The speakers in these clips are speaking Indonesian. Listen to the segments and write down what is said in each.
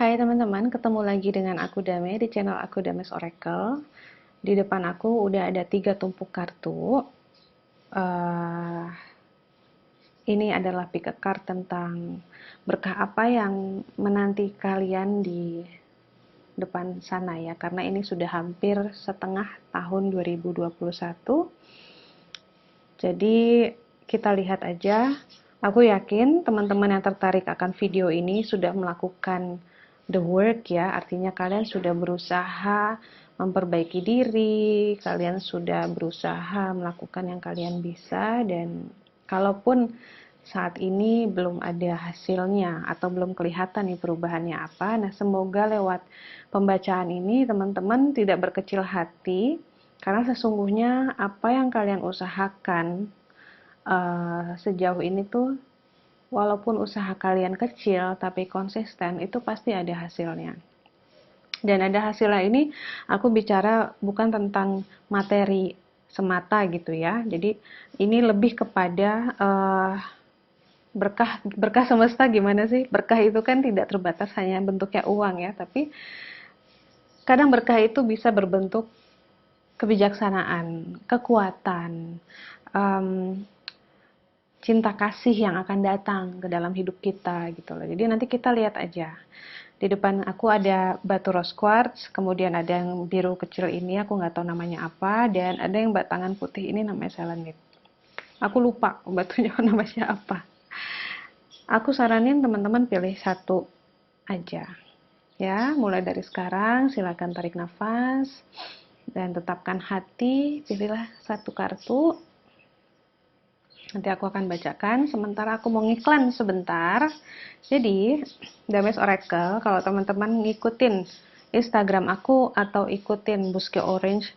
Hai teman-teman, ketemu lagi dengan aku Dame di channel aku Dames Oracle. Di depan aku udah ada 3 tumpuk kartu. Eh, ini adalah pick a card tentang berkah apa yang menanti kalian di depan sana ya. Karena ini sudah hampir setengah tahun 2021. Jadi kita lihat aja. Aku yakin teman-teman yang tertarik akan video ini sudah melakukan the work ya, artinya kalian sudah berusaha memperbaiki diri, kalian sudah berusaha melakukan yang kalian bisa, dan kalaupun saat ini belum ada hasilnya atau belum kelihatan nih perubahannya apa, nah semoga lewat pembacaan ini teman-teman tidak berkecil hati, karena sesungguhnya apa yang kalian usahakan sejauh ini tuh, walaupun usaha kalian kecil tapi konsisten, itu pasti ada hasilnya. Dan ada hasilnya ini aku bicara bukan tentang materi semata gitu ya. Jadi ini lebih kepada berkah berkah semesta. Gimana sih? Berkah itu kan tidak terbatas hanya bentuknya uang ya, tapi kadang berkah itu bisa berbentuk kebijaksanaan, kekuatan, um, cinta kasih yang akan datang ke dalam hidup kita gitu loh. Jadi nanti kita lihat aja. Di depan aku ada batu rose quartz, kemudian ada yang biru kecil ini, aku nggak tahu namanya apa, dan ada yang batangan putih ini namanya selenite. Aku lupa batunya namanya apa. Aku saranin teman-teman pilih satu aja. Ya, mulai dari sekarang silakan tarik nafas dan tetapkan hati, pilihlah satu kartu. Nanti aku akan bacakan, sementara aku mau ngiklan sebentar. Jadi, Dames Oracle, kalau teman-teman ngikutin Instagram aku atau ikutin Buske Orange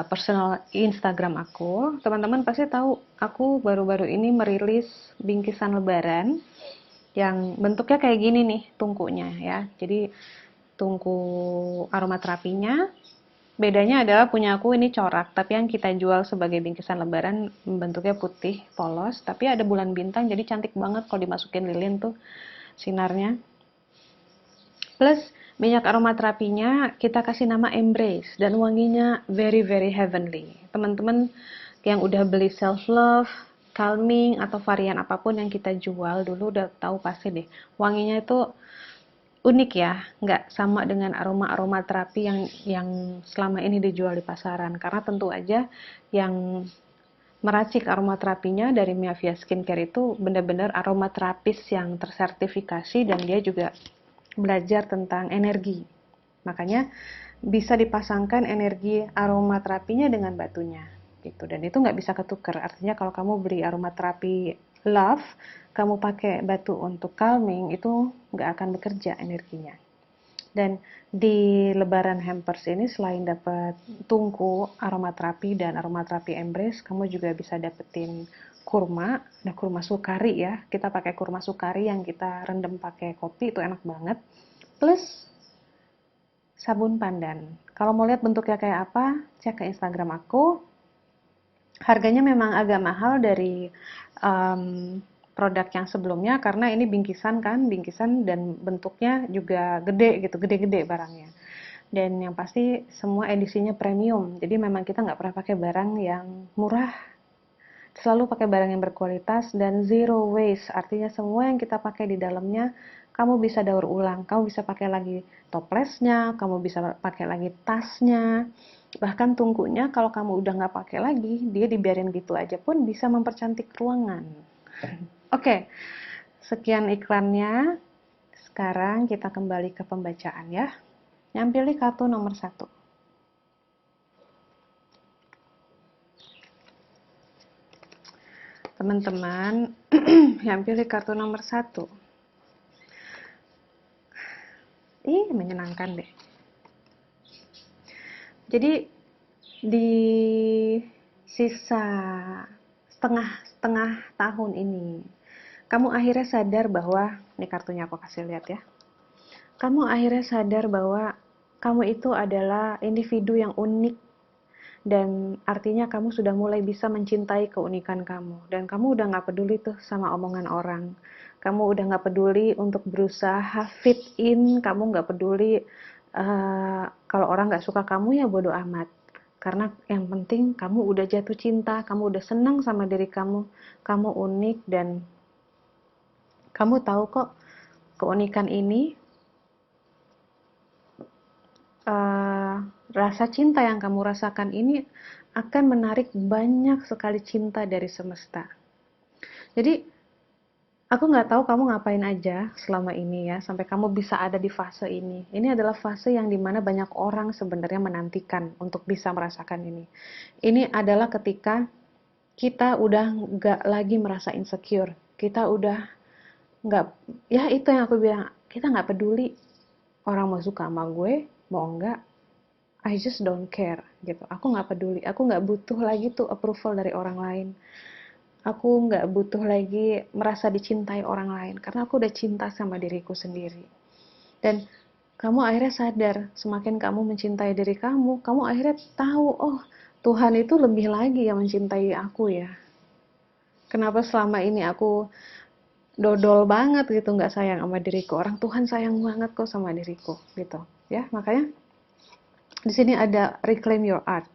personal Instagram aku, teman-teman pasti tahu aku baru-baru ini merilis bingkisan lebaran yang bentuknya kayak gini nih tungkunya ya. Jadi tungku aromaterapinya. Bedanya adalah punya aku ini corak, tapi yang kita jual sebagai bingkisan lebaran bentuknya putih, polos, tapi ada bulan bintang, jadi cantik banget kalau dimasukin lilin tuh sinarnya. Plus minyak aromaterapinya kita kasih nama Embrace dan wanginya very very heavenly. Teman-teman yang udah beli self love, calming atau varian apapun yang kita jual dulu udah tahu pasti deh. Wanginya itu unik ya, nggak sama dengan aroma-aroma terapi yang selama ini dijual di pasaran. Karena tentu aja yang meracik aromaterapinya dari Miavia Skincare itu benar-benar aromaterapis yang tersertifikasi, dan dia juga belajar tentang energi. Makanya bisa dipasangkan energi aromaterapinya dengan batunya gitu, dan itu nggak bisa ketuker. Artinya kalau kamu beli aromaterapi love, kamu pakai batu untuk calming, itu nggak akan bekerja energinya. Dan di lebaran hampers ini selain dapat tungku aromaterapi dan aromaterapi embrace, kamu juga bisa dapetin kurma. Nah, kurma sukari ya, kita pakai kurma sukari yang kita rendam pakai kopi, itu enak banget. Plus sabun pandan. Kalau mau lihat bentuknya kayak apa, cek ke Instagram aku. Harganya memang agak mahal dari produk yang sebelumnya karena ini bingkisan kan, bingkisan dan bentuknya juga gede gitu, gede-gede barangnya. Dan yang pasti semua edisinya premium. Jadi memang kita nggak pernah pakai barang yang murah, selalu pakai barang yang berkualitas dan zero waste. Artinya semua yang kita pakai di dalamnya kamu bisa daur ulang, kamu bisa pakai lagi toplesnya, kamu bisa pakai lagi tasnya, bahkan tungkunya kalau kamu udah nggak pakai lagi, dia dibiarin gitu aja pun bisa mempercantik ruangan. Oke, sekian iklannya. Sekarang kita kembali ke pembacaan ya. Yang pilih kartu nomor 1. Teman-teman, yang pilih kartu nomor 1. Menyenangkan deh. Jadi di sisa setengah tahun ini, kamu akhirnya sadar bahwa, ini kartunya aku kasih lihat ya. Kamu akhirnya sadar bahwa kamu itu adalah individu yang unik, dan artinya kamu sudah mulai bisa mencintai keunikan kamu, dan kamu udah gak peduli tuh sama omongan orang. kamu udah nggak peduli untuk berusaha fit in, kamu nggak peduli kalau orang nggak suka kamu, ya bodo amat. Karena yang penting kamu udah jatuh cinta, kamu udah senang sama diri kamu unik, dan kamu tahu kok keunikan ini, rasa cinta yang kamu rasakan ini akan menarik banyak sekali cinta dari semesta. Jadi aku nggak tahu kamu ngapain aja selama ini ya, sampai kamu bisa ada di fase ini. Ini adalah fase yang dimana banyak orang sebenarnya menantikan untuk bisa merasakan ini. Ini adalah ketika kita udah nggak lagi merasa insecure. Kita udah nggak, ya itu yang aku bilang, kita nggak peduli orang mau suka sama gue, mau enggak, I just don't care gitu. Aku nggak peduli, aku nggak butuh lagi tuh approval dari orang lain. Aku nggak butuh lagi merasa dicintai orang lain, karena aku udah cinta sama diriku sendiri. Dan kamu akhirnya sadar, semakin kamu mencintai diri kamu akhirnya tahu, oh Tuhan itu lebih lagi yang mencintai aku ya. Kenapa selama ini aku dodol banget gitu, nggak sayang sama diriku. Orang Tuhan sayang banget kok sama diriku gitu ya. Makanya di sini ada reclaim your art,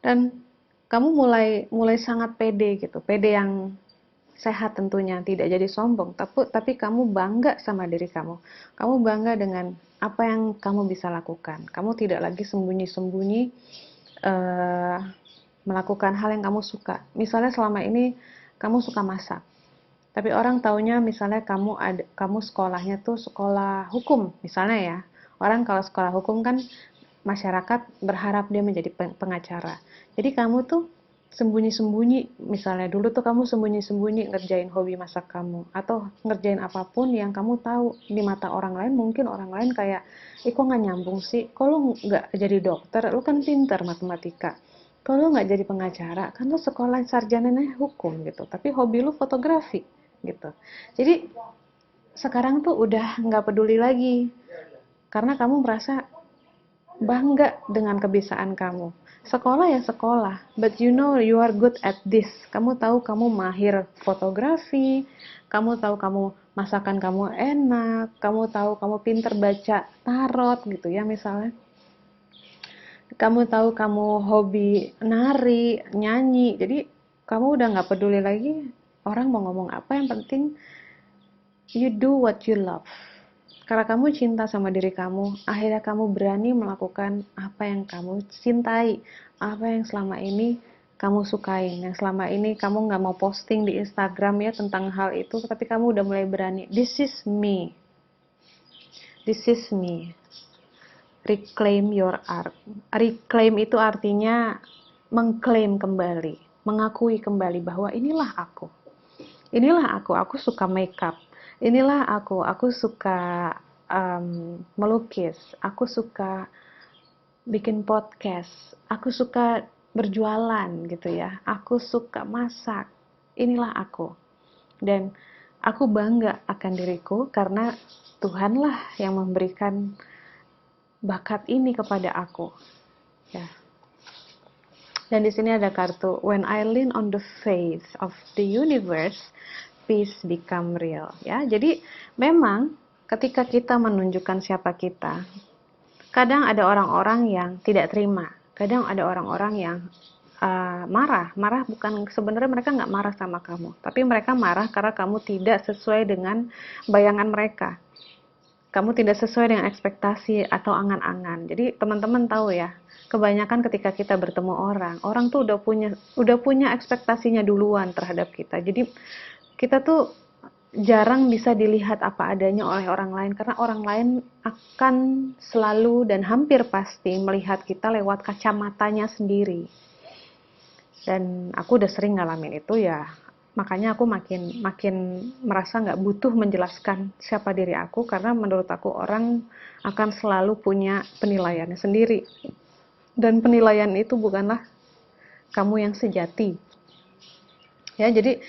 dan kamu mulai sangat pede gitu, pede yang sehat tentunya, tidak jadi sombong, tapi kamu bangga sama diri kamu. Kamu bangga dengan apa yang kamu bisa lakukan. Kamu tidak lagi sembunyi-sembunyi melakukan hal yang kamu suka. Misalnya selama ini kamu suka masak, tapi orang taunya misalnya kamu sekolahnya tuh sekolah hukum misalnya ya. Orang kalau sekolah hukum kan masyarakat berharap dia menjadi pengacara. Jadi kamu tuh sembunyi-sembunyi, misalnya dulu tuh kamu sembunyi-sembunyi ngerjain hobi masak kamu, atau ngerjain apapun yang kamu tahu di mata orang lain, mungkin orang lain kayak, kok nggak nyambung sih, kok lu nggak jadi dokter, lu kan pintar matematika, kok lu nggak jadi pengacara, kan lu sekolah sarjananya hukum gitu, tapi hobi lu fotografi gitu. Jadi sekarang tuh udah nggak peduli lagi, karena kamu merasa bangga dengan kebiasaan kamu. Sekolah ya sekolah, but you know you are good at this. Kamu tahu kamu mahir fotografi, kamu tahu kamu masakan kamu enak, kamu tahu kamu pinter baca tarot gitu ya misalnya. Kamu tahu kamu hobi nari, nyanyi, jadi kamu udah nggak peduli lagi orang mau ngomong apa, yang penting you do what you love. Karena kamu cinta sama diri kamu, akhirnya kamu berani melakukan apa yang kamu cintai, apa yang selama ini kamu sukain, yang selama ini kamu nggak mau posting di Instagram ya tentang hal itu, tapi kamu udah mulai berani. This is me. This is me. Reclaim your art. Reclaim itu artinya mengklaim kembali, mengakui kembali bahwa inilah aku. Inilah aku suka makeup. Inilah aku suka melukis, aku suka bikin podcast, aku suka berjualan gitu ya, aku suka masak. Inilah aku. Dan aku bangga akan diriku karena Tuhanlah yang memberikan bakat ini kepada aku. Ya. Dan di sini ada kartu, when I lean on the faith of the universe, peace become real. Ya, jadi memang ketika kita menunjukkan siapa kita, kadang ada orang-orang yang tidak terima, kadang ada orang-orang yang marah bukan, sebenarnya mereka nggak marah sama kamu, tapi mereka marah karena kamu tidak sesuai dengan bayangan mereka. Kamu tidak sesuai dengan ekspektasi atau angan-angan. Jadi teman-teman tahu ya, kebanyakan ketika kita bertemu orang tuh udah punya ekspektasinya duluan terhadap kita. Jadi kita tuh jarang bisa dilihat apa adanya oleh orang lain, karena orang lain akan selalu dan hampir pasti melihat kita lewat kacamatanya sendiri. Dan aku udah sering ngalamin itu ya, makanya aku makin merasa nggak butuh menjelaskan siapa diri aku, karena menurut aku orang akan selalu punya penilaiannya sendiri, dan penilaian itu bukanlah kamu yang sejati ya. Jadi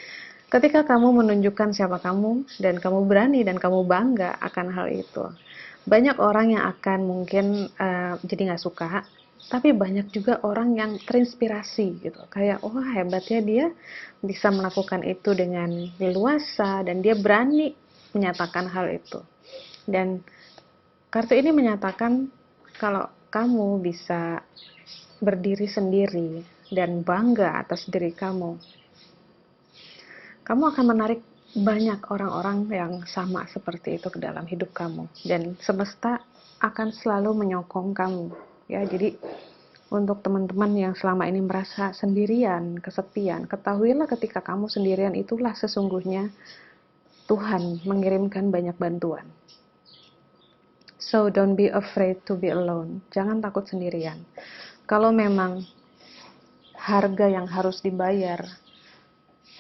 ketika kamu menunjukkan siapa kamu, dan kamu berani dan kamu bangga akan hal itu, banyak orang yang akan mungkin jadi nggak suka, Tapi banyak juga orang yang terinspirasi gitu, kayak wah hebatnya dia bisa melakukan itu dengan leluasa dan dia berani menyatakan hal itu. Dan kartu ini menyatakan kalau kamu bisa berdiri sendiri dan bangga atas diri kamu, kamu akan menarik banyak orang-orang yang sama seperti itu ke dalam hidup kamu, dan semesta akan selalu menyokong kamu ya. Jadi untuk teman-teman yang selama ini merasa sendirian, kesepian, ketahuilah ketika kamu sendirian itulah sesungguhnya Tuhan mengirimkan banyak bantuan. So don't be afraid to be alone. Jangan takut sendirian. Kalau memang harga yang harus dibayar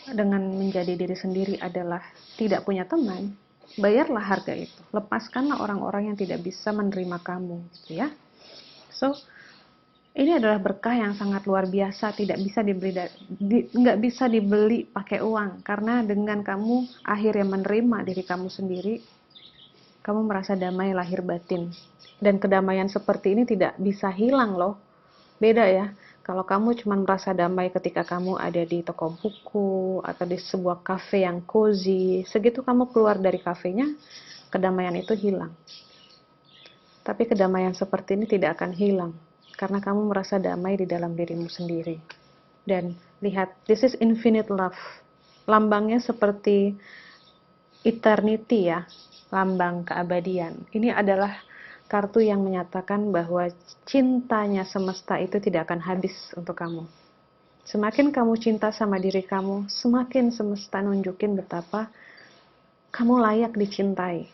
dengan menjadi diri sendiri adalah tidak punya teman, bayarlah harga itu. Lepaskanlah orang-orang yang tidak bisa menerima kamu, gitu ya. So ini adalah berkah yang sangat luar biasa, tidak bisa dibeli, nggak bisa dibeli pakai uang. Karena dengan kamu akhirnya menerima diri kamu sendiri, kamu merasa damai lahir batin. Dan kedamaian seperti ini tidak bisa hilang loh. Beda ya, kalau kamu cuma merasa damai ketika kamu ada di toko buku atau di sebuah kafe yang cozy, segitu kamu keluar dari kafenya, kedamaian itu hilang. Tapi kedamaian seperti ini tidak akan hilang karena kamu merasa damai di dalam dirimu sendiri. Dan lihat, this is infinite love. Lambangnya seperti eternity ya, lambang keabadian. Ini adalah kartu yang menyatakan bahwa cintanya semesta itu tidak akan habis untuk kamu. Semakin kamu cinta sama diri kamu, semakin semesta nunjukin betapa kamu layak dicintai.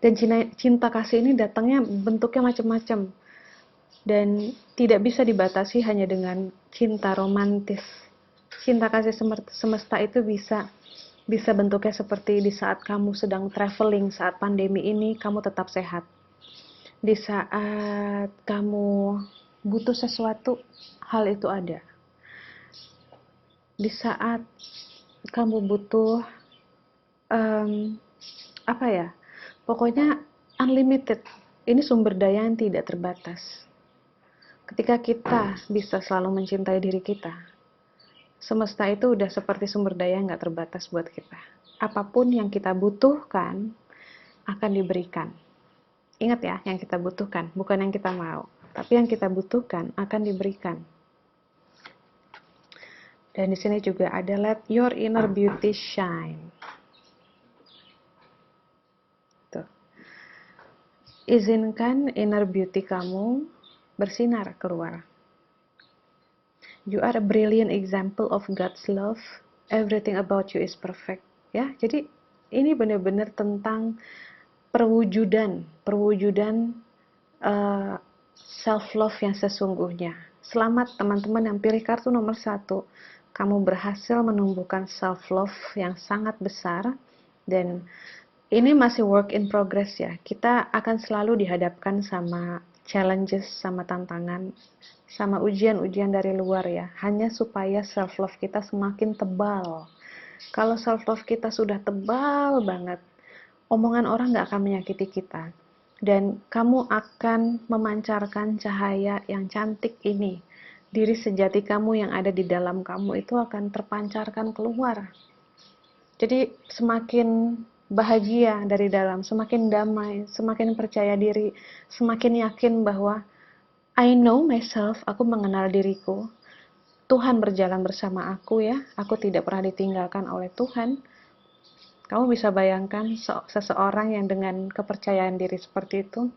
Dan cinta kasih ini datangnya bentuknya macam-macam. Dan tidak bisa dibatasi hanya dengan cinta romantis. Cinta kasih semesta itu bisa bentuknya seperti di saat kamu sedang traveling, saat pandemi ini kamu tetap sehat. Di saat kamu butuh sesuatu, hal itu ada. Di saat kamu butuh apa ya, pokoknya unlimited. Ini sumber daya yang tidak terbatas. Ketika kita bisa selalu mencintai diri kita, semesta itu udah seperti sumber daya yang gak terbatas buat kita. Apapun yang kita butuhkan akan diberikan. Ingat ya, yang kita butuhkan, bukan yang kita mau. Tapi yang kita butuhkan akan diberikan. Dan di sini juga ada let your inner beauty shine. Tuh. Izinkan inner beauty kamu bersinar keluar. You are a brilliant example of God's love. Everything about you is perfect. Ya, jadi ini benar-benar tentang perwujudan self love yang sesungguhnya. Selamat teman-teman yang pilih kartu nomor 1. Kamu berhasil menumbuhkan self love yang sangat besar, dan ini masih work in progress ya. Kita akan selalu dihadapkan sama challenges, sama tantangan, sama ujian-ujian dari luar ya, hanya supaya self love kita semakin tebal. Kalau self love kita sudah tebal banget, omongan orang gak akan menyakiti kita, dan kamu akan memancarkan cahaya yang cantik ini. Diri sejati kamu yang ada di dalam kamu itu akan terpancarkan keluar. Jadi semakin bahagia dari dalam, semakin damai, semakin percaya diri, semakin yakin bahwa I know myself, aku mengenal diriku. Tuhan berjalan bersama aku ya, aku tidak pernah ditinggalkan oleh Tuhan. Kamu bisa bayangkan seseorang yang dengan kepercayaan diri seperti itu,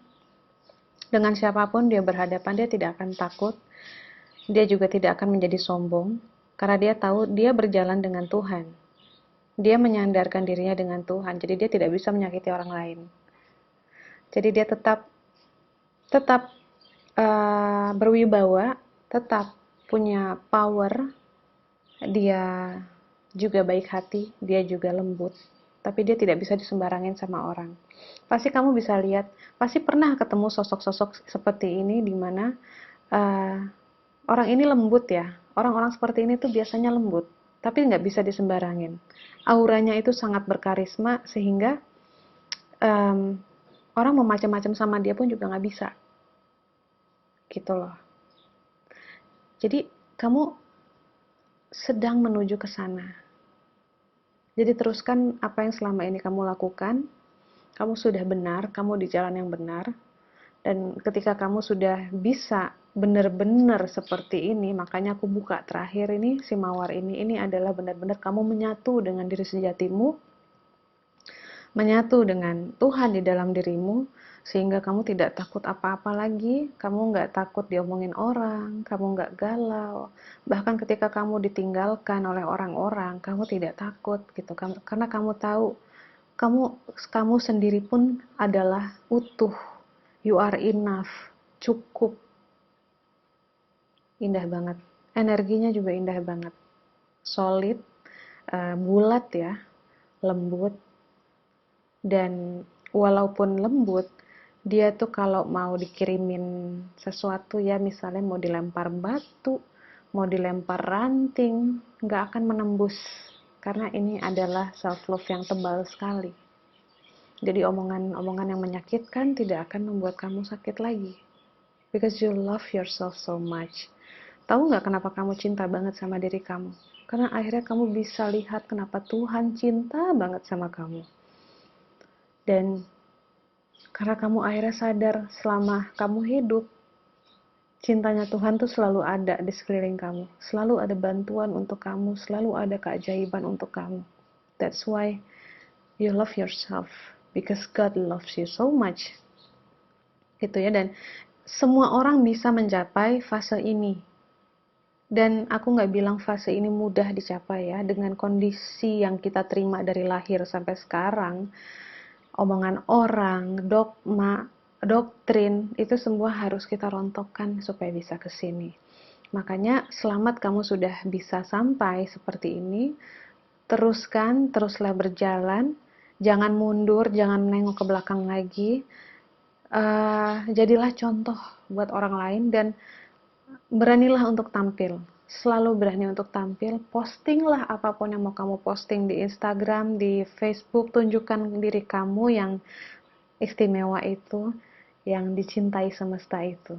dengan siapapun dia berhadapan, dia tidak akan takut, dia juga tidak akan menjadi sombong, karena dia tahu dia berjalan dengan Tuhan. Dia menyandarkan dirinya dengan Tuhan, jadi dia tidak bisa menyakiti orang lain. Jadi dia tetap berwibawa, tetap punya power, dia juga baik hati, dia juga lembut, tapi dia tidak bisa disembarangin sama orang. Pasti kamu bisa lihat, pasti pernah ketemu sosok-sosok seperti ini di mana orang ini lembut ya. Orang-orang seperti ini tuh biasanya lembut, tapi nggak bisa disembarangin. Auranya itu sangat berkarisma sehingga orang mau macam-macam sama dia pun juga nggak bisa. gitu loh. Jadi kamu sedang menuju ke sana. Jadi teruskan apa yang selama ini kamu lakukan. Kamu sudah benar, kamu di jalan yang benar. Dan ketika kamu sudah bisa benar-benar seperti ini, makanya aku buka terakhir ini, si mawar ini adalah benar-benar kamu menyatu dengan diri sejatimu, menyatu dengan Tuhan di dalam dirimu, sehingga kamu tidak takut apa-apa lagi, kamu nggak takut diomongin orang, kamu nggak galau, bahkan ketika kamu ditinggalkan oleh orang-orang, kamu tidak takut gitu, karena kamu tahu, kamu kamu sendiri pun adalah utuh, you are enough, cukup. Indah banget, energinya juga indah banget, solid, bulat ya, lembut. Dan walaupun lembut, dia tuh kalau mau dikirimin sesuatu ya, misalnya mau dilempar batu, mau dilempar ranting, nggak akan menembus, karena ini adalah self love yang tebal sekali. Jadi omongan-omongan yang menyakitkan tidak akan membuat kamu sakit lagi, because you love yourself so much. Tahu nggak kenapa kamu cinta banget sama diri kamu? Karena akhirnya kamu bisa lihat kenapa Tuhan cinta banget sama kamu. Dan karena kamu akhirnya sadar selama kamu hidup, cintanya Tuhan tuh selalu ada di sekeliling kamu. Selalu ada bantuan untuk kamu, selalu ada keajaiban untuk kamu. That's why you love yourself, because God loves you so much. Gitu ya, dan semua orang bisa mencapai fase ini. Dan aku nggak bilang fase ini mudah dicapai ya, dengan kondisi yang kita terima dari lahir sampai sekarang, omongan orang, dogma, doktrin, itu semua harus kita rontokkan supaya bisa ke sini. Makanya selamat kamu sudah bisa sampai seperti ini. Teruskan, teruslah berjalan, jangan mundur, jangan menengok ke belakang lagi. Jadilah contoh buat orang lain dan beranilah untuk tampil. Selalu berani untuk tampil, postinglah apapun yang mau kamu posting di Instagram, di Facebook, tunjukkan diri kamu yang istimewa itu, yang dicintai semesta itu.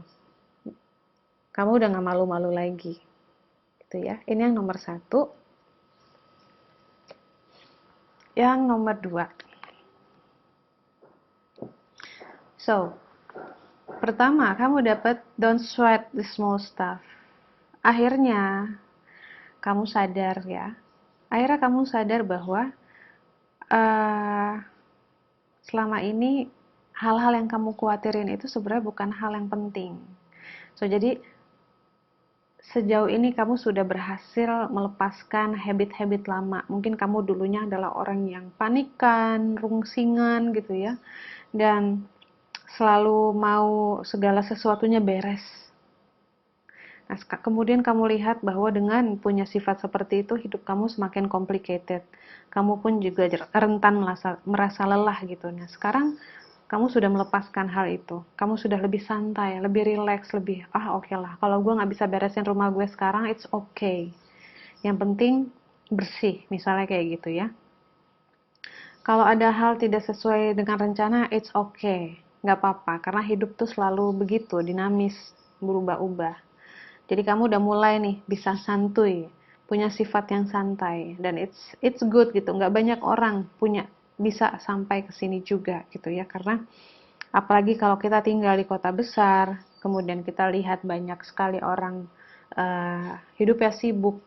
Kamu udah gak malu-malu lagi, gitu ya. Ini yang nomor 1. Yang nomor 2. So, pertama, kamu dapat don't sweat the small stuff. Akhirnya, kamu sadar ya. Akhirnya kamu sadar bahwa selama ini hal-hal yang kamu khawatirin itu sebenarnya bukan hal yang penting. So, jadi sejauh ini kamu sudah berhasil melepaskan habit-habit lama. Mungkin kamu dulunya adalah orang yang panikan, rungsingan gitu ya. Dan selalu mau segala sesuatunya beres. Nah, kemudian kamu lihat bahwa dengan punya sifat seperti itu, hidup kamu semakin complicated. Kamu pun juga rentan merasa lelah gitu. Nah, sekarang kamu sudah melepaskan hal itu. Kamu sudah lebih santai, lebih relax, lebih, oke lah. Kalau gue nggak bisa beresin rumah gue sekarang, it's okay. Yang penting bersih, misalnya kayak gitu ya. Kalau ada hal tidak sesuai dengan rencana, it's okay. Nggak apa-apa, karena hidup tuh selalu begitu, dinamis, berubah-ubah. Jadi kamu udah mulai nih bisa santuy, punya sifat yang santai, dan it's good gitu. Nggak banyak orang bisa sampai ke sini juga gitu ya, karena apalagi kalau kita tinggal di kota besar, kemudian kita lihat banyak sekali orang hidupnya sibuk,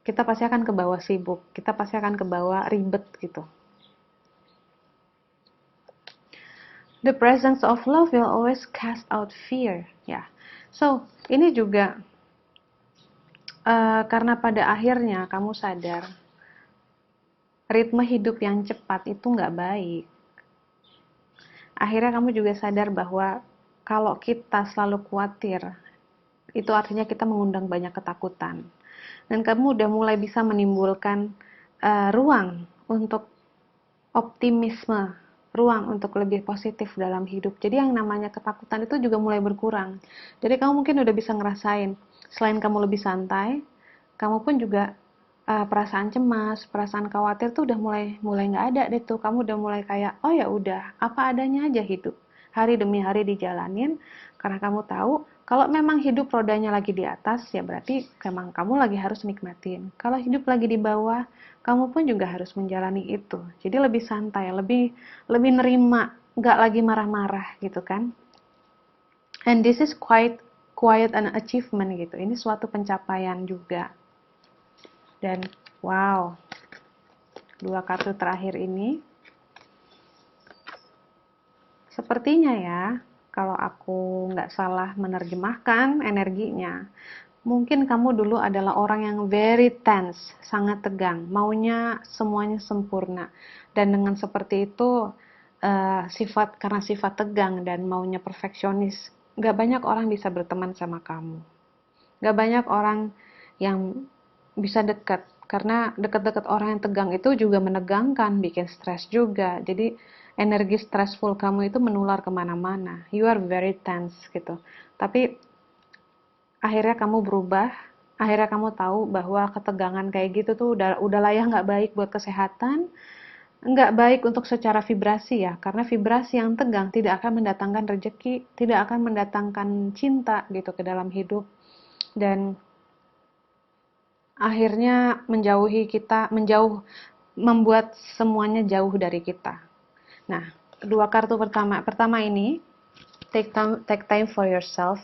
kita pasti akan ke bawah sibuk, kita pasti akan ke bawah ribet gitu. The presence of love will always cast out fear. Ya, so ini juga karena pada akhirnya kamu sadar ritme hidup yang cepat itu nggak baik. Akhirnya kamu juga sadar bahwa kalau kita selalu khawatir, itu artinya kita mengundang banyak ketakutan. Dan kamu udah mulai bisa menimbulkan ruang untuk optimisme, ruang untuk lebih positif dalam hidup. Jadi yang namanya ketakutan itu juga mulai berkurang. Jadi kamu mungkin udah bisa ngerasain, selain kamu lebih santai, kamu pun juga perasaan cemas, perasaan khawatir tuh udah mulai nggak ada deh tuh. Kamu udah mulai kayak, oh ya udah, apa adanya aja hidup. Hari demi hari dijalanin, karena kamu tahu Kalau memang hidup rodanya lagi di atas, ya berarti memang kamu lagi harus nikmatin. Kalau hidup lagi di bawah, kamu pun juga harus menjalani itu. Jadi lebih santai, lebih lebih nerima, nggak lagi marah-marah gitu kan. And this is quite an achievement gitu. Ini suatu pencapaian juga. Dan wow, dua kartu terakhir ini sepertinya ya, kalau aku nggak salah menerjemahkan energinya, mungkin kamu dulu adalah orang yang very tense, sangat tegang, maunya semuanya sempurna. Dan dengan seperti itu, karena sifat tegang dan maunya perfeksionis, nggak banyak orang bisa berteman sama kamu. Nggak banyak orang yang bisa dekat, karena dekat-dekat orang yang tegang itu juga menegangkan, bikin stres juga. Jadi energi stressful kamu itu menular kemana-mana. You are very tense gitu. Tapi akhirnya kamu berubah, akhirnya kamu tahu bahwa ketegangan kayak gitu tuh udah lah ya, nggak baik buat kesehatan, nggak baik untuk secara vibrasi ya, karena vibrasi yang tegang tidak akan mendatangkan rezeki, tidak akan mendatangkan cinta gitu ke dalam hidup, dan akhirnya membuat semuanya jauh dari kita. Nah, dua kartu pertama ini, take time for yourself,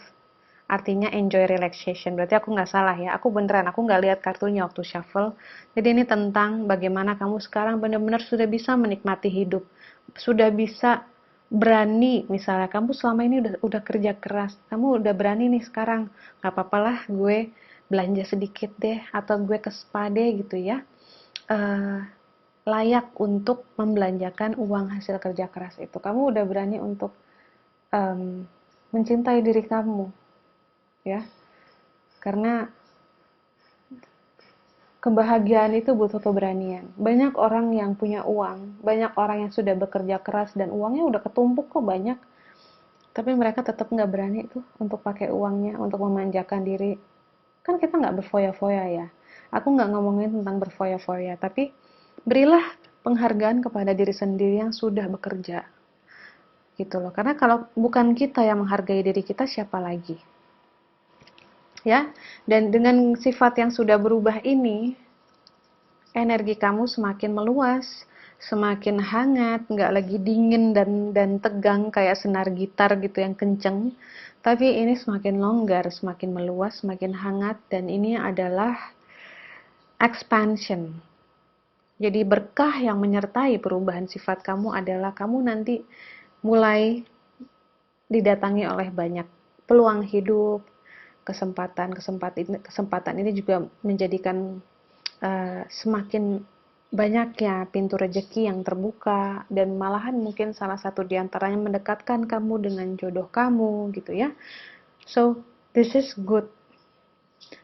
artinya enjoy relaxation. Berarti aku nggak salah ya, aku nggak lihat kartunya waktu shuffle. Jadi ini tentang bagaimana kamu sekarang benar-benar sudah bisa menikmati hidup, sudah bisa berani. Misalnya kamu selama ini udah kerja keras, kamu udah berani nih sekarang, nggak apa-apa lah gue belanja sedikit deh, atau gue ke spa deh gitu ya. Eh, Layak untuk membelanjakan uang hasil kerja keras itu. Kamu udah berani untuk mencintai diri kamu, ya. Karena kebahagiaan itu butuh keberanian. Banyak orang yang punya uang, banyak orang yang sudah bekerja keras dan uangnya udah ketumpuk kok banyak, tapi mereka tetap nggak berani tuh untuk pakai uangnya untuk memanjakan diri. Kan kita nggak berfoya-foya ya. Aku nggak ngomongin tentang berfoya-foya, tapi berilah penghargaan kepada diri sendiri yang sudah bekerja, gitu loh. Karena kalau bukan kita yang menghargai diri kita, siapa lagi? Ya, dan dengan sifat yang sudah berubah ini, energi kamu semakin meluas, semakin hangat, nggak lagi dingin dan tegang kayak senar gitar gitu yang kenceng, tapi ini semakin longgar, semakin meluas, semakin hangat, dan ini adalah expansion. Jadi berkah yang menyertai perubahan sifat kamu adalah kamu nanti mulai didatangi oleh banyak peluang hidup, kesempatan ini juga menjadikan semakin banyaknya pintu rezeki yang terbuka, dan malahan mungkin salah satu diantaranya mendekatkan kamu dengan jodoh kamu gitu ya. So this is good.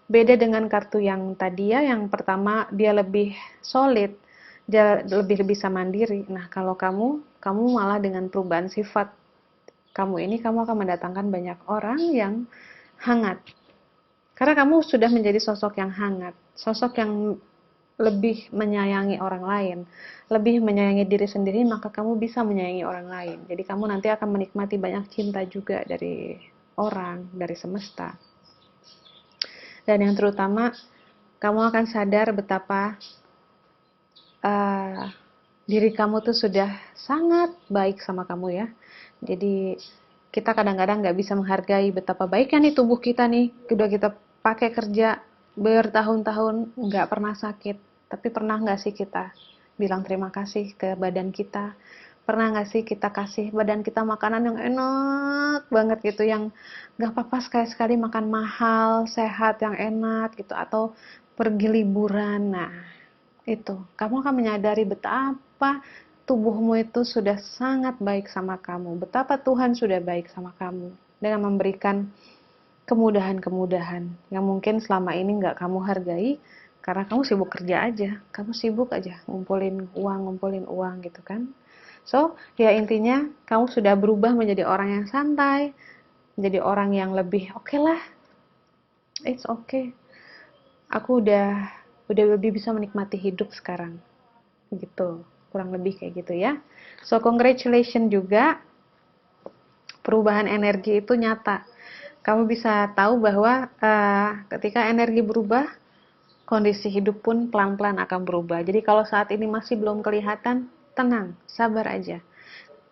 Beda dengan kartu yang tadi ya, yang pertama dia lebih solid, dia lebih bisa mandiri. Nah kalau kamu malah dengan perubahan sifat kamu ini, kamu akan mendatangkan banyak orang yang hangat. Karena kamu sudah menjadi sosok yang hangat, sosok yang lebih menyayangi orang lain, lebih menyayangi diri sendiri, maka kamu bisa menyayangi orang lain. Jadi kamu nanti akan menikmati banyak cinta juga dari orang, dari semesta. Dan yang terutama, kamu akan sadar betapa uh, diri kamu tuh sudah sangat baik sama kamu ya. Jadi kita kadang-kadang nggak bisa menghargai betapa baiknya nih tubuh kita nih, udah kita pakai kerja bertahun-tahun nggak pernah sakit. Tapi pernah nggak sih kita bilang terima kasih ke badan kita? Pernah nggak sih kita kasih badan kita makanan yang enak banget gitu, yang nggak apa-apa sekali-sekali makan mahal, sehat, yang enak gitu, atau pergi liburan. Nah, itu kamu akan menyadari betapa tubuhmu itu sudah sangat baik sama kamu, betapa Tuhan sudah baik sama kamu dengan memberikan kemudahan-kemudahan yang mungkin selama ini nggak kamu hargai karena kamu sibuk kerja aja, kamu sibuk aja ngumpulin uang gitu kan. So ya intinya kamu sudah berubah menjadi orang yang santai, menjadi orang yang lebih oke lah, it's okay, aku udah lebih bisa menikmati hidup sekarang gitu, kurang lebih kayak gitu ya. So congratulations juga, perubahan energi itu nyata. Kamu bisa tahu bahwa ketika energi berubah, kondisi hidup pun pelan-pelan akan berubah. Jadi kalau saat ini masih belum kelihatan, tenang, sabar aja.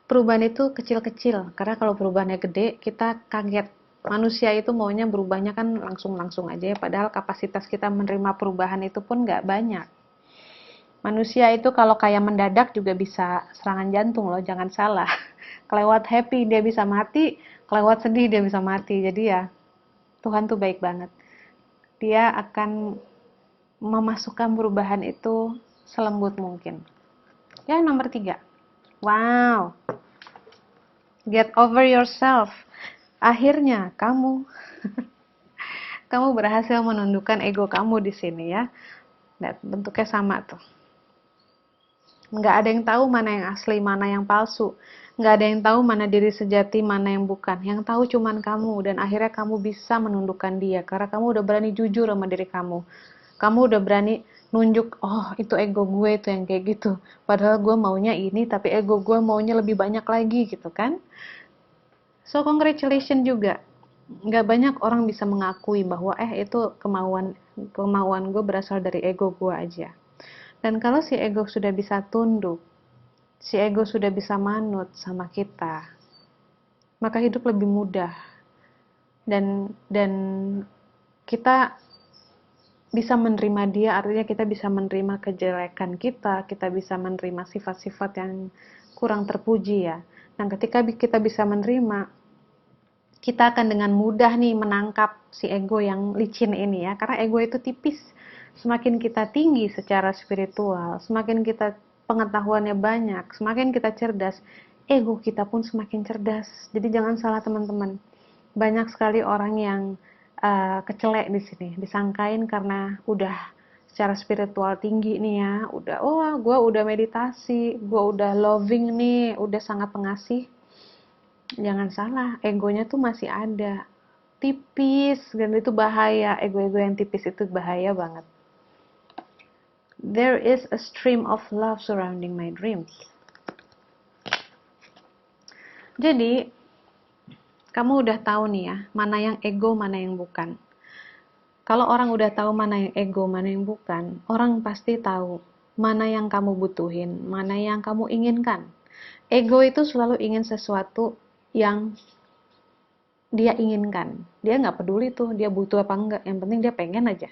Perubahan itu kecil-kecil, karena kalau perubahannya gede, kita kaget. Manusia itu maunya berubahnya kan langsung-langsung aja ya, padahal kapasitas kita menerima perubahan itu pun nggak banyak. Manusia itu kalau kayak mendadak juga bisa serangan jantung loh, jangan salah. Kelewat happy dia bisa mati, kelewat sedih dia bisa mati. Jadi ya, Tuhan tuh baik banget. Dia akan memasukkan perubahan itu selembut mungkin. Ya, nomor 3. Wow, get over yourself. Akhirnya kamu berhasil menundukkan ego kamu di sini ya. Dan bentuknya sama tuh. Nggak ada yang tahu mana yang asli, mana yang palsu. Nggak ada yang tahu mana diri sejati, mana yang bukan. Yang tahu cuman kamu, dan akhirnya kamu bisa menundukkan dia. Karena kamu udah berani jujur sama diri kamu. Kamu udah berani nunjuk, oh itu ego gue itu yang kayak gitu. Padahal gue maunya ini, tapi ego gue maunya lebih banyak lagi gitu kan. So congratulations juga. Nggak banyak orang bisa mengakui bahwa itu kemauan gue berasal dari ego gue aja. Dan kalau si ego sudah bisa tunduk, si ego sudah bisa manut sama kita, maka hidup lebih mudah. Dan kita bisa menerima dia, artinya kita bisa menerima kejelekan kita bisa menerima sifat-sifat yang kurang terpuji ya. Nah, ketika kita bisa menerima, kita akan dengan mudah nih menangkap si ego yang licin ini ya, karena ego itu tipis. Semakin kita tinggi secara spiritual, semakin kita pengetahuannya banyak, semakin kita cerdas, ego kita pun semakin cerdas. Jadi jangan salah teman-teman, banyak sekali orang yang kecelek di sini, disangkain karena udah secara spiritual tinggi nih ya, udah gue udah meditasi, gue udah loving nih, udah sangat pengasih. Jangan salah, egonya tuh masih ada, tipis, dan itu bahaya. Ego-ego yang tipis itu bahaya banget. There is a stream of love surrounding my dreams. Jadi kamu udah tahu nih ya, mana yang ego, mana yang bukan. Kalau orang udah tahu mana yang ego, mana yang bukan, orang pasti tahu mana yang kamu butuhin, mana yang kamu inginkan. Ego itu selalu ingin sesuatu yang dia inginkan. Dia nggak peduli tuh dia butuh apa enggak, yang penting dia pengen aja.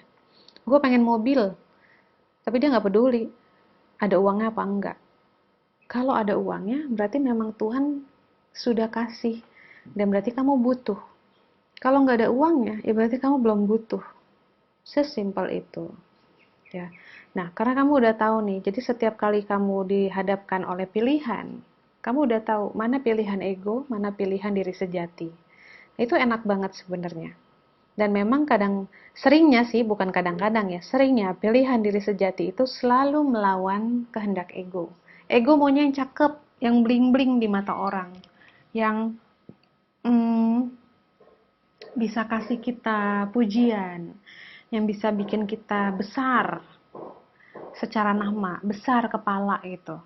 Gue pengen mobil, tapi dia nggak peduli ada uangnya apa enggak. Kalau ada uangnya, berarti memang Tuhan sudah kasih, dan berarti kamu butuh. Kalau nggak ada uangnya, ya berarti kamu belum butuh. Sesimpel itu. Ya. Nah, karena kamu udah tahu nih, jadi setiap kali kamu dihadapkan oleh pilihan, kamu udah tahu mana pilihan ego, mana pilihan diri sejati. Itu enak banget sebenarnya. Dan memang seringnya sih, bukan kadang-kadang ya, seringnya pilihan diri sejati itu selalu melawan kehendak ego. Ego maunya yang cakep, yang bling-bling di mata orang, yang bisa kasih kita pujian, yang bisa bikin kita besar secara nama, besar kepala gitu.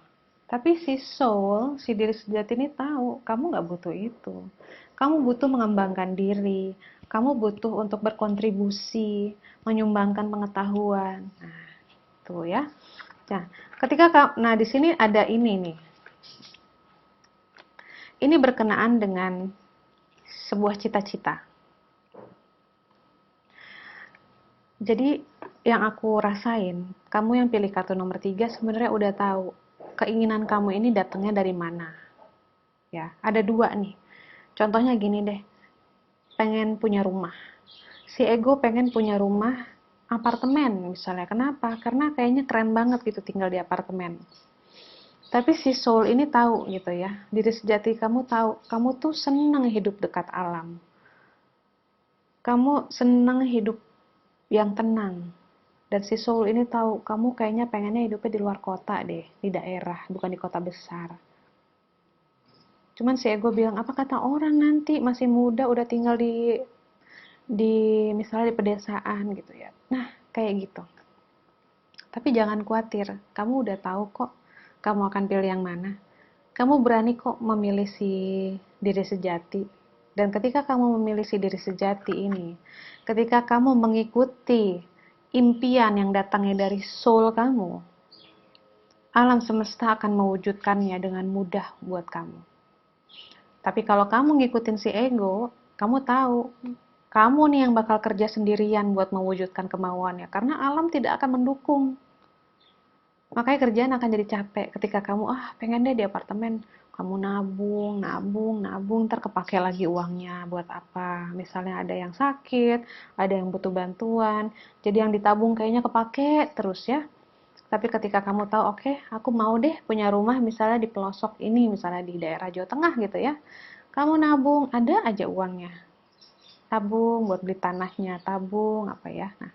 Tapi si soul, si diri sejati ini tahu, kamu nggak butuh itu. Kamu butuh mengembangkan diri, kamu butuh untuk berkontribusi, menyumbangkan pengetahuan. Nah, tuh ya. Nah, di sini ada ini nih. Ini berkenaan dengan sebuah cita-cita. Jadi, yang aku rasain, kamu yang pilih kartu nomor 3 sebenarnya udah tahu keinginan kamu ini datangnya dari mana. Ya, ada 2 nih. Contohnya gini deh, pengen punya rumah. Si ego pengen punya rumah apartemen misalnya. Kenapa? Karena kayaknya keren banget gitu tinggal di apartemen. Tapi si soul ini tahu gitu ya, diri sejati kamu tahu, kamu tuh senang hidup dekat alam. Kamu senang hidup yang tenang. Dan si soul ini tahu, kamu kayaknya pengennya hidupnya di luar kota deh, di daerah, bukan di kota besar. Cuman si ego bilang, apa kata orang nanti masih muda udah tinggal di misalnya di pedesaan gitu ya. Nah, kayak gitu. Tapi jangan khawatir, kamu udah tahu kok kamu akan pilih yang mana. Kamu berani kok memilih si diri sejati, Dan ketika kamu memilih si diri sejati ini, ketika kamu mengikuti impian yang datangnya dari soul kamu, alam semesta akan mewujudkannya dengan mudah buat kamu. Tapi kalau kamu ngikutin si ego, kamu tahu, kamu nih yang bakal kerja sendirian buat mewujudkan kemauannya, karena alam tidak akan mendukung. Makanya kerjaan akan jadi capek ketika kamu, pengen deh di apartemen, kamu nabung, nabung, nabung, ntar kepake lagi uangnya buat apa. Misalnya ada yang sakit, ada yang butuh bantuan, jadi yang ditabung kayaknya kepake terus ya. Tapi ketika kamu tahu, oke, aku mau deh punya rumah misalnya di pelosok ini, misalnya di daerah Jawa Tengah gitu ya. Kamu nabung, ada aja uangnya. Tabung buat beli tanahnya, tabung apa ya. Nah,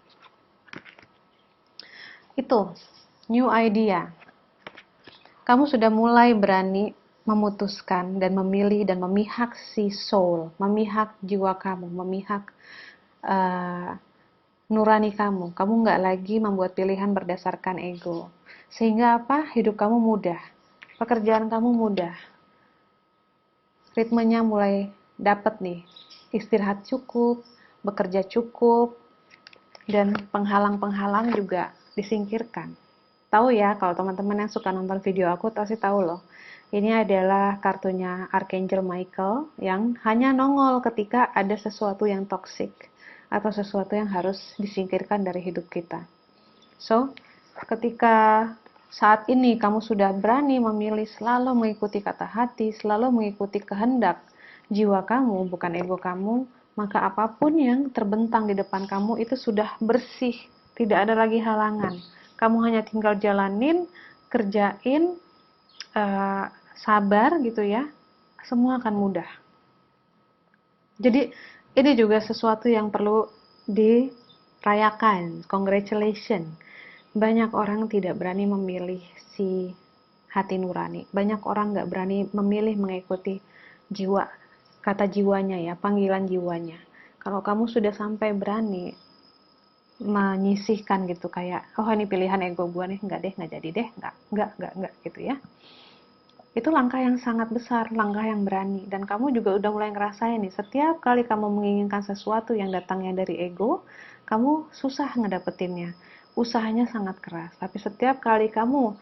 itu new idea. Kamu sudah mulai berani memutuskan dan memilih dan memihak si soul, memihak jiwa kamu, memihak uh, nurani kamu. Kamu nggak lagi membuat pilihan berdasarkan ego. Sehingga apa? Hidup kamu mudah. Pekerjaan kamu mudah. Ritmenya mulai dapat nih. Istirahat cukup, bekerja cukup, dan penghalang-penghalang juga disingkirkan. Tahu ya, kalau teman-teman yang suka nonton video aku pasti tahu loh. Ini adalah kartunya Archangel Michael yang hanya nongol ketika ada sesuatu yang toksik atau sesuatu yang harus disingkirkan dari hidup kita. So, ketika saat ini kamu sudah berani memilih selalu mengikuti kata hati, selalu mengikuti kehendak jiwa kamu, bukan ego kamu, maka apapun yang terbentang di depan kamu itu sudah bersih, tidak ada lagi halangan. Kamu hanya tinggal jalanin, kerjain, sabar gitu ya, semua akan mudah. Jadi ini juga sesuatu yang perlu dirayakan. Congratulations. Banyak orang tidak berani memilih si hati nurani. Banyak orang nggak berani memilih mengikuti jiwa, kata jiwanya ya, panggilan jiwanya. Kalau kamu sudah sampai berani menyisihkan gitu kayak, ini pilihan ego gue nih, nggak jadi deh, nggak gitu ya. Itu langkah yang sangat besar, langkah yang berani. Dan kamu juga udah mulai ngerasain nih, setiap kali kamu menginginkan sesuatu yang datangnya dari ego, kamu susah ngedapetinnya. Usahanya sangat keras. Tapi setiap kali kamu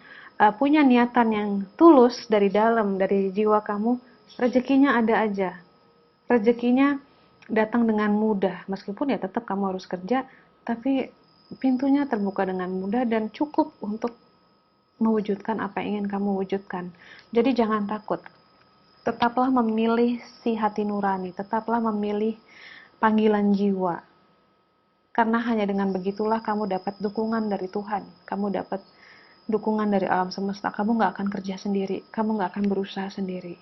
punya niatan yang tulus dari dalam, dari jiwa kamu, rezekinya ada aja. Rezekinya datang dengan mudah. Meskipun ya tetap kamu harus kerja, tapi pintunya terbuka dengan mudah dan cukup untuk mewujudkan apa yang ingin kamu wujudkan. Jadi jangan takut. Tetaplah memilih si hati nurani, tetaplah memilih panggilan jiwa. Karena hanya dengan begitulah kamu dapat dukungan dari Tuhan, kamu dapat dukungan dari alam semesta. Kamu nggak akan kerja sendiri, kamu nggak akan berusaha sendiri.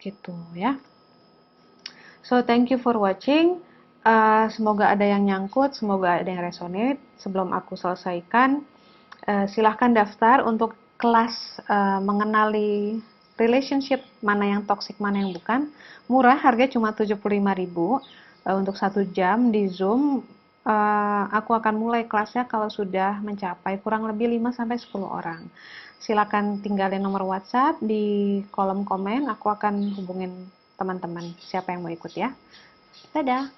Gitu ya. So thank you for watching. Semoga ada yang nyangkut, semoga ada yang resonate. Sebelum aku selesaikan, silahkan daftar untuk kelas mengenali relationship, mana yang toxic, mana yang bukan. Murah, harga cuma 75.000 untuk 1 jam di Zoom. Aku akan mulai kelasnya kalau sudah mencapai kurang lebih 5-10 orang. Silakan tinggalin nomor WhatsApp di kolom komen, aku akan hubungin teman-teman siapa yang mau ikut ya. Dadah!